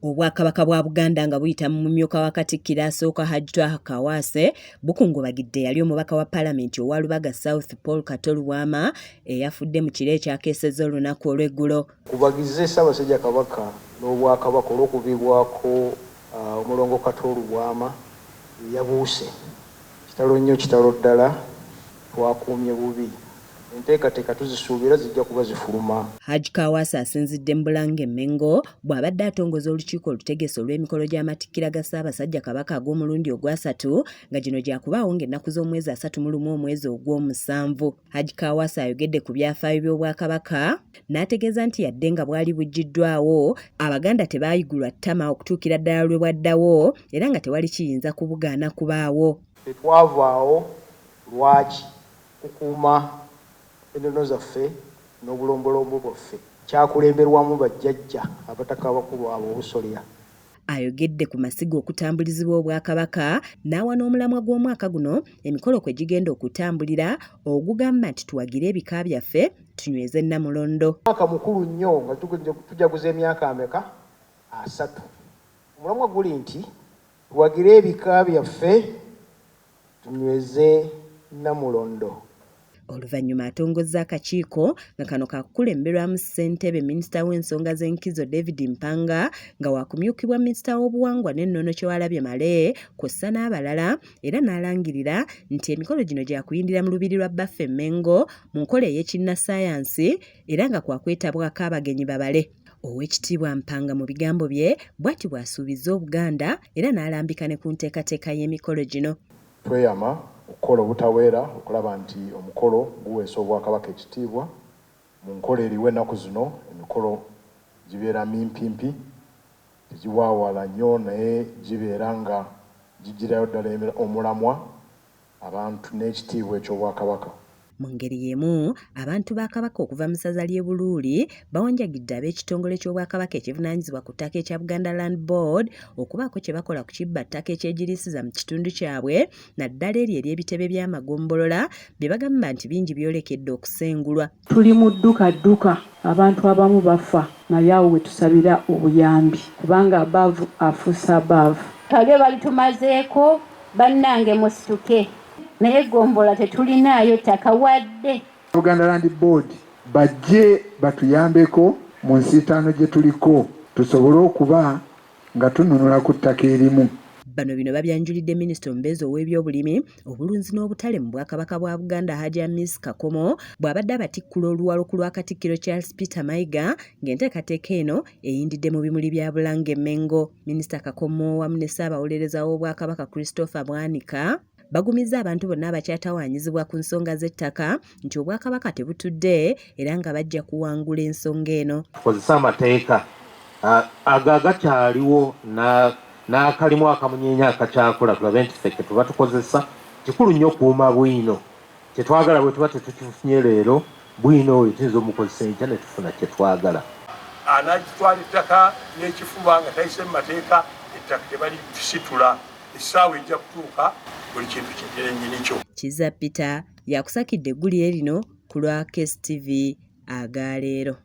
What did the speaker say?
Obwakabaka bwa Buganda nga buyita mu mumyuka wa Katikkiro asooka Hajjitwa Kawase Bukungubagidde yali omubaka wa Paalamenti owa Lubaga South Paul Kato Lubwama eyafudde mu kiro ekyakeesezza olunaku olw'eggulo. Kubagizza Ssaabasajja Kabaka n'Obwakabaka olw'okubibwako omulongo Kato Lubwama yabuuse. Kitalo nnyo kitalo ddala twakuumye bubi. Enteekateeka tuzisuubira zijja kuba zifuluma. Hajji Kawase asinzidde mu Bulange Mengo bw'abadde atongoza olukiiko olutegese olw'emikolo gy'amatikkira ga Ssaabasajja Kabaka ag'omulundi ogwasatu nga gino gyakubaawo ng'ennaku z'omwezi 31 omwezi ogw'omusanvu. Hajji Kawase ayogedde ku byafaayo by'Obwakabaka n'ategeeza nti yadde nga bwali buggiddwawo Abaganda tebaayigulwa ttama okutuukira ddala lwe bwaddawo era nga tewali kiyinza kubugaana kubaawo. Tetwavaawo lwaki kukuuma ennono zaffe n'obulombolombo bwaffe kyakulemberwamu bajjajja abataka abakulu abo obusolya. Ayogedde ku masiga okutambulizibwa Obwakabaka n'awa n'omulamwa gw'omwaka guno emikolo kwe gigenda okutambulira ogugamba nti tuwagire ebika byaffe tunyweze Namulondo. Mwaka mukulu nnyo nga tujaguza emyaka ameka 3. Omulamwa guli nti tuwagire ebika byaffe tunyweze Namulondo. Oluvannyuma atongozza akakiiko nga kano kakulemberwamu ssentebe minisita w'ensonga z'enkizo David Mpanga nga waakumyukibwa minisita w'obuwangwa n'ennono Kyewalabye Male kw'ossa n'abalala era n'alangirira nti emikolo gino gyakuyindira mu lubiri lwa Baffe Mengo mu nkola ey'ekinnassaayansi era nga kwakwetabwako abagenyi babale. Oweekitiibwa Mpanga mu bigambo bye bw'ati bw'asuubizza Obuganda era n'alambika ne ku nteekateeka y'emikolo gino. Tweyama okukola obutaweera okulaba nti omukolo guweesa Obwakabaka ekitiibwa mu nkola eriwo ennaku zino. Emikolo gibeera mimpimpi tegiwaawala nnyo naye gibeera nga gigirayo ddala omulamwa abantu n'ekitiibwa eky'Obwakabaka. Mu ngeri y'emu abantu ba Kabaka okuva mu ssaza ly'e Buluuli bawanjagidde ab'ekitongole ky'Obwakabaka ekivunaanyizibwa ku ttaka ekya Buganda Land Board okubaako kye bakola ku kibba ttaka ekyegirisiza mu kitundu kyabwe naddala eryo ery'ebitebe by'amagombolola bye bagamba nti bingi byolekedde okusengulwa. Tuli mu dduka abantu abamu bafa naye awo we tusabira obuyambi kubanga abaavu afuusa abaavu. Kalyo balitumazeeko bannange musituke. Naye gombola tetulinayo ttaka wadde. Buganda Land Board bajje batuyambeko mu nsiitaano gye tuliko tusobole okuba nga tununula ku ttaka erimu. Bino babyanjulidde minisita omubeezi ow'ebyobulimi obulunzi n'obutale mu Bwakabaka bwa Buganda Hajji Miss Kakomo bw'abadde abatikkula oluwalo ku lwa Katikkiro Charles Peter Mayiga ng'enteekateeka eno eyindidde mu bimuli bya Bulange Mengo. Minisita Kakomo wamu ne Ssaabawolereza w'Obwakabaka Christopher Bwanika bagumizza abantu bonna abakyatawaanyizibwa ku nsonga z'ettaka nti Obwakabaka tebutudde era nga bajja kuwangula ensonga eno. Tukozesa amateeka agakyaliwo n'akalimu akamunyeenya akakyakola tulabe nti ffe tuba tukozesa. Kikulu nnyo okuuma bwino kyetwagala bwe tuba tetukifunye leero bwino oyo tuyinza omukozesa enkya ne tufuna kye twagala. Anagitwala ettaka n'ekifuba nga tayise mu mateeka ettaka tebali kisitula essaawa ejja kutuuka buli kintu kiggere nnyini kyo. Kizza Peter yakusakidde eggulire lino ku lwa KSTV agaleero.